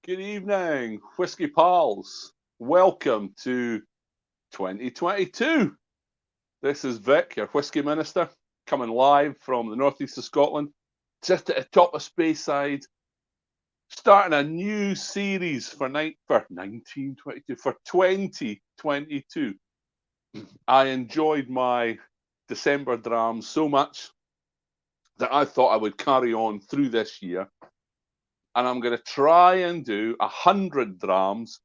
Good evening, Whiskey Pals. Welcome to 2022. This is Vic, your Whiskey Minister, coming live from the northeast of Scotland, just at the top of Speyside, starting a new series for 2022. I enjoyed my December drams so much that I thought I would carry on through this year. And I'm going to try and do 100 drams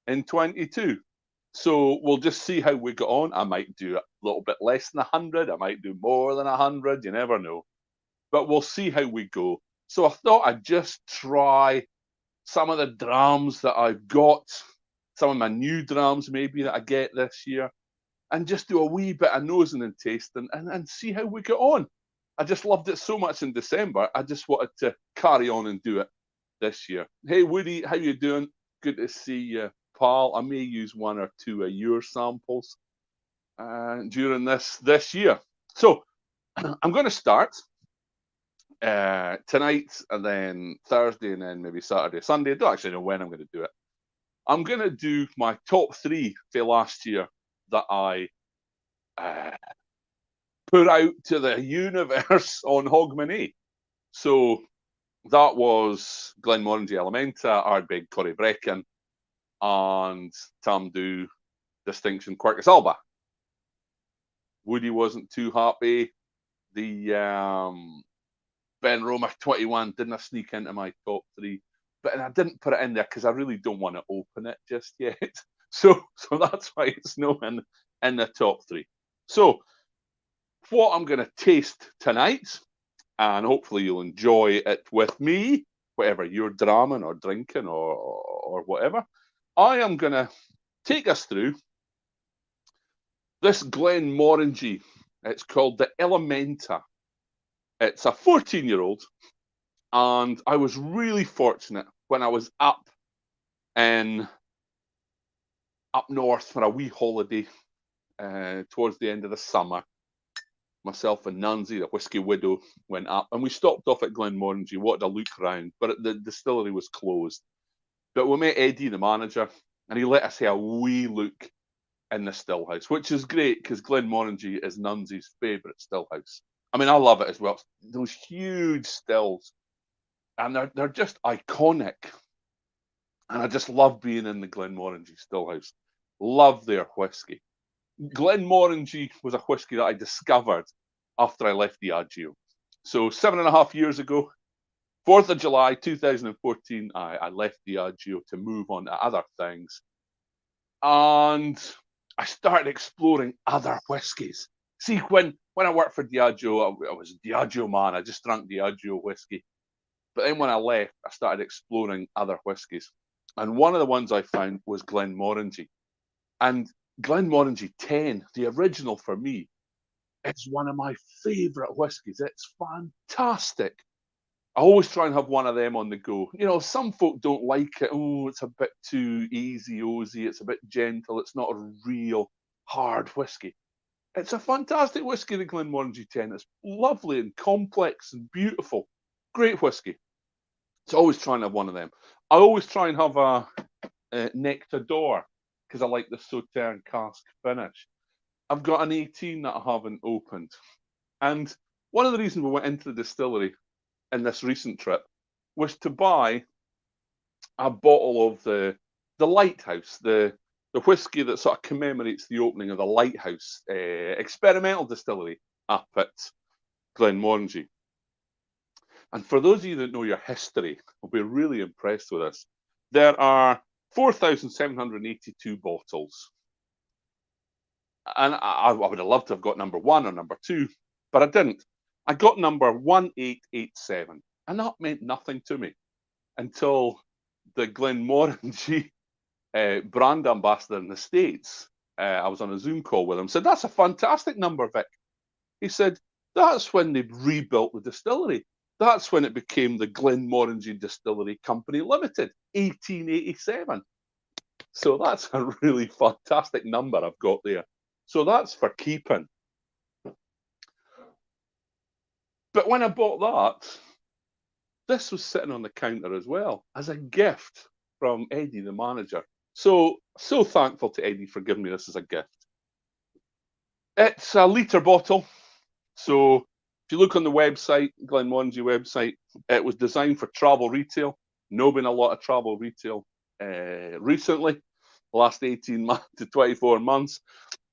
in 22. So we'll just see how we get on. I might do a little bit less than 100. I might do more than 100. You never know. But we'll see how we go. So I thought I'd just try some of the drams that I've got, some of my new drams maybe that I get this year, and just do a wee bit of nosing and tasting and see how we get on. I just loved it so much in December. I just wanted to carry on and do it this year. Hey Woody, how you doing? Good to see you, pal. I may use one or two of your samples during this year. So I'm going to start tonight, and then Thursday, and then maybe Saturday, Sunday. I don't actually know when I'm going to do it. I'm going to do my top three for last year that I put out to the universe on Hogmanay. So that was Glenmorangie Elementa, Ardbeg Corryvreckan, and Tamdhu Distinction Quercus Alba. Woody wasn't too happy. The Ben Roma 21 didn't sneak into my top three, but I didn't put it in there because I really don't want to open it just yet. So that's why it's not in the top three. So what I'm going to taste tonight, and hopefully you'll enjoy it with me, whatever you're dramming or drinking or whatever. I am going to take us through this Glenmorangie. It's called the Elementa. It's a 14-year-old, and I was really fortunate when I was up north for a wee holiday towards the end of the summer. Myself and Nancy, the whiskey widow, went up, and we stopped off at Glenmorangie, wanted a look round, but the distillery was closed. But we met Eddie, the manager, and he let us have a wee look in the stillhouse, which is great because Glenmorangie is Nancy's favourite stillhouse. I mean, I love it as well. Those huge stills, and they're just iconic. And I just love being in the Glenmorangie stillhouse. Love their whiskey. Glenmorangie was a whiskey that I discovered after I left Diageo. So 7.5 years ago, 4th of July 2014, I left Diageo to move on to other things. And I started exploring other whiskies. See, when I worked for Diageo, I was a Diageo man. I just drank Diageo whiskey. But then when I left, I started exploring other whiskies. And one of the ones I found was Glenmorangie. And Glenmorangie 10, the original for me, it's one of my favourite whiskies. It's fantastic. I always try and have one of them on the go. You know, some folk don't like it. Oh, it's a bit too easy-ozy. It's a bit gentle. It's not a real hard whiskey. It's a fantastic whiskey, the Glenmorangie 10. It's lovely and complex and beautiful. Great whiskey. So I always try and have one of them. I always try and have a Nectar d'Or because I like the Sauterne cask finish. I've got an 18 that I haven't opened. And one of the reasons we went into the distillery in this recent trip was to buy a bottle of the Lighthouse, the whiskey that sort of commemorates the opening of the Lighthouse experimental distillery up at Glenmorangie. And for those of you that know your history, will be really impressed with this. There are 4,782 bottles. And I would have loved to have got number one or number two, but I didn't. I got number 1887, and that meant nothing to me until the Glenmorangie brand ambassador in the States, I was on a Zoom call with him, said, "That's a fantastic number, Vic." He said, "That's when they rebuilt the distillery. That's when it became the Glenmorangie Distillery Company Limited, 1887. So that's a really fantastic number I've got there. So that's for keeping. But when I bought that, this was sitting on the counter as well as a gift from Eddie, the manager. So thankful to Eddie for giving me this as a gift. It's a litre bottle. So if you look on the website, Glenmorangie website, it was designed for travel retail. No been a lot of travel retail recently, the last 18 months to 24 months.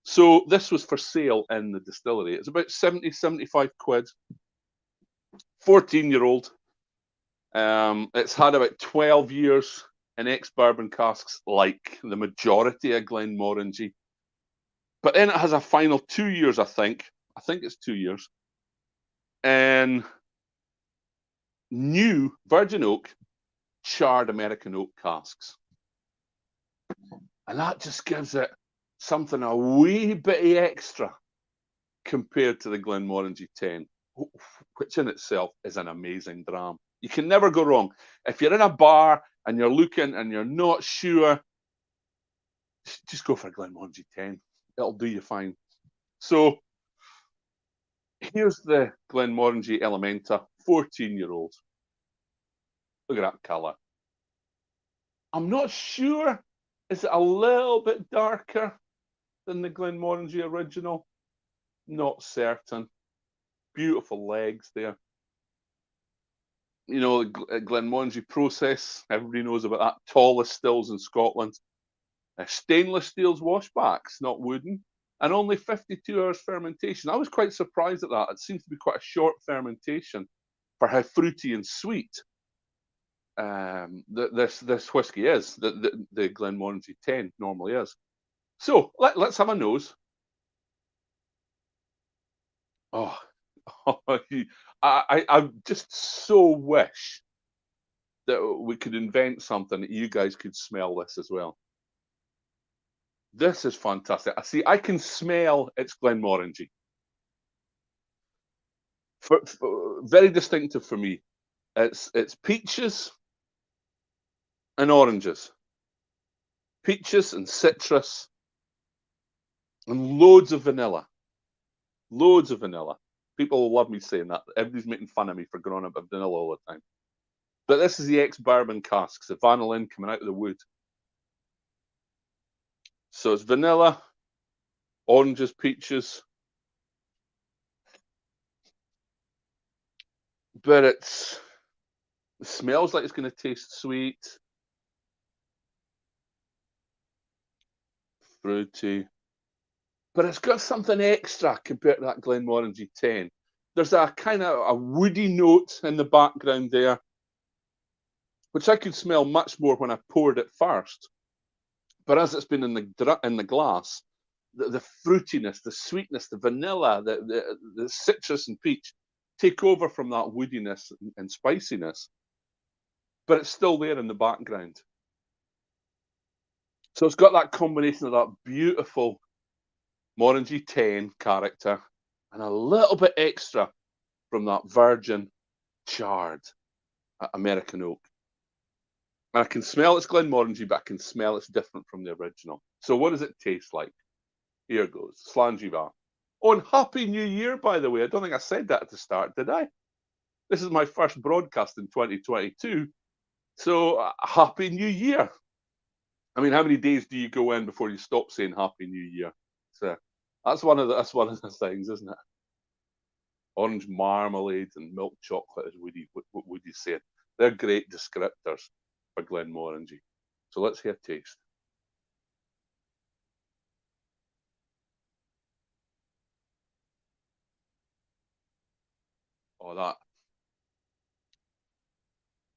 So this was for sale in the distillery. It's about 70, 75 quid. 14-year-old. It's had about 12 years in ex-bourbon casks, like the majority of Glenmorangie. But then it has a final 2 years, I think. I think it's 2 years. And new virgin oak, charred American oak casks. And that just gives it something a wee bit extra compared to the Glenmorangie 10, which in itself is an amazing dram. You can never go wrong. If you're in a bar and you're looking and you're not sure, just go for Glenmorangie 10. It'll do you fine. So here's the Glenmorangie Elementa, 14-year-old. Look at that colour. I'm not sure. Is it a little bit darker than the Glenmorangie original? Not certain. Beautiful legs there. You know, Glenmorangie process, everybody knows about that. Tallest stills in Scotland. Stainless steel's washbacks, not wooden. And only 52 hours fermentation. I was quite surprised at that. It seems to be quite a short fermentation for how fruity and sweet this whiskey is, the Glenmorangie 10 normally is. So let's have a nose. Oh, I just so wish that we could invent something that you guys could smell this as well. This is fantastic. I can smell it's Glenmorangie. Very distinctive for me. It's peaches and oranges. Peaches and citrus and loads of vanilla. Loads of vanilla. People will love me saying that. Everybody's making fun of me for going on about vanilla all the time. But this is the ex-bourbon casks, the vanillin coming out of the wood. So it's vanilla, oranges, peaches. But it smells like it's going to taste sweet, fruity. But it's got something extra compared to that Glenmorangie 10. There's a kind of a woody note in the background there, which I could smell much more when I poured it first. But as it's been in the glass, the fruitiness, the sweetness, the vanilla, the citrus and peach take over from that woodiness and spiciness. But it's still there in the background. So it's got that combination of that beautiful Morangie 10 character and a little bit extra from that virgin charred American oak. And I can smell it's Glenmorangie, but I can smell it's different from the original. So what does it taste like? Here goes. Slangiva. Oh, and Happy New Year, by the way. I don't think I said that at the start, did I? This is my first broadcast in 2022. So Happy New Year. I mean, how many days do you go in before you stop saying Happy New Year? So that's one of the things, isn't it? Orange marmalade and milk chocolate, as Woody said. They're great descriptors for Glenmorangie. So let's hear taste. Oh,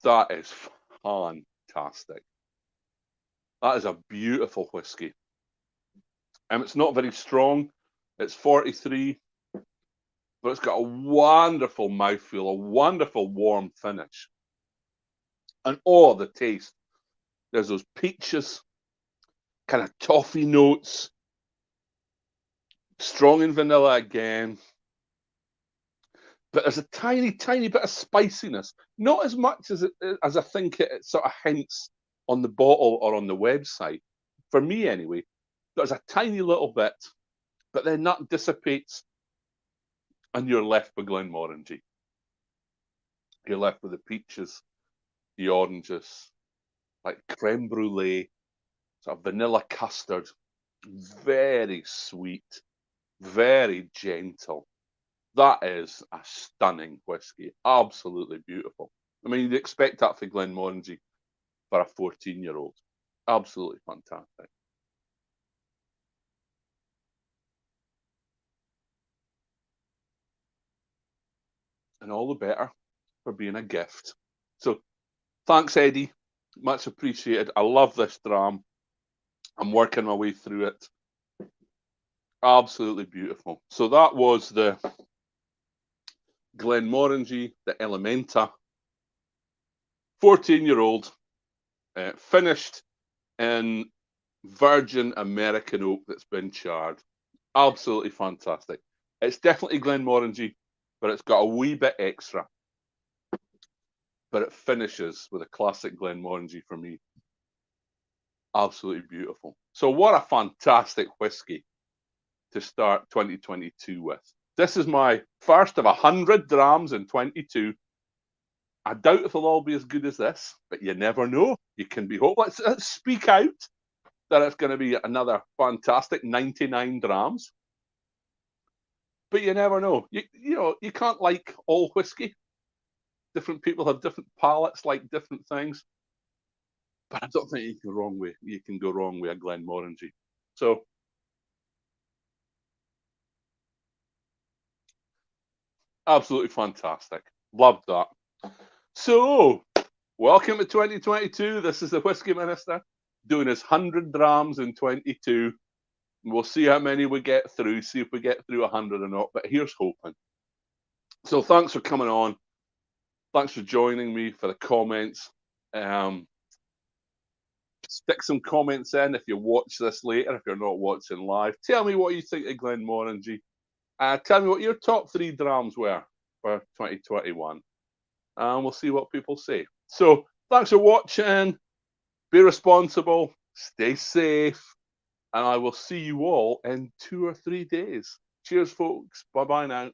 that is fantastic. That is a beautiful whiskey. It's not very strong. It's 43, but it's got a wonderful mouthfeel, a wonderful warm finish. And oh, the taste. There's those peaches, kind of toffee notes, strong in vanilla again. But there's a tiny, tiny bit of spiciness. Not as much as I think it sort of hints on the bottle or on the website. For me, anyway, there's a tiny little bit, but then that dissipates, and you're left with Glenmorangie. You're left with the peaches, the oranges, like creme brulee, sort of vanilla custard, very sweet, very gentle. That is a stunning whiskey. Absolutely beautiful. I mean, you'd expect that for Glenmorangie for a 14-year-old. Absolutely fantastic. And all the better for being a gift. So thanks, Eddie. Much appreciated. I love this dram. I'm working my way through it. Absolutely beautiful. So that was the Glenmorangie, the Elementa, 14-year-old, finished in virgin American oak that's been charred. Absolutely fantastic. It's definitely Glenmorangie, but it's got a wee bit extra. But it finishes with a classic Glenmorangie for me. Absolutely beautiful. So what a fantastic whiskey to start 2022 with. This is my first of 100 drams in 22. I doubt if they'll all be as good as this, but you never know. You can be hopeful. Let's speak out that it's going to be another fantastic 99 drams. But you never know. You know, you can't like all whiskey. Different people have different palates, like different things. But I don't think you can go wrong with a Glenmorangie. So absolutely fantastic. Loved that. So welcome to 2022. This is the Whiskey Minister doing his 100 drams in 22. We'll see how many we get through, see if we get through 100 or not. But here's hoping. So thanks for coming on. Thanks for joining me for the comments. Stick some comments in if you watch this later, if you're not watching live. Tell me what you think of Glenmorangie. Tell me what your top 3 drams were for 2021. And we'll see what people say. So thanks for watching. Be responsible. Stay safe. And I will see you all in 2 or 3 days. Cheers, folks. Bye bye now.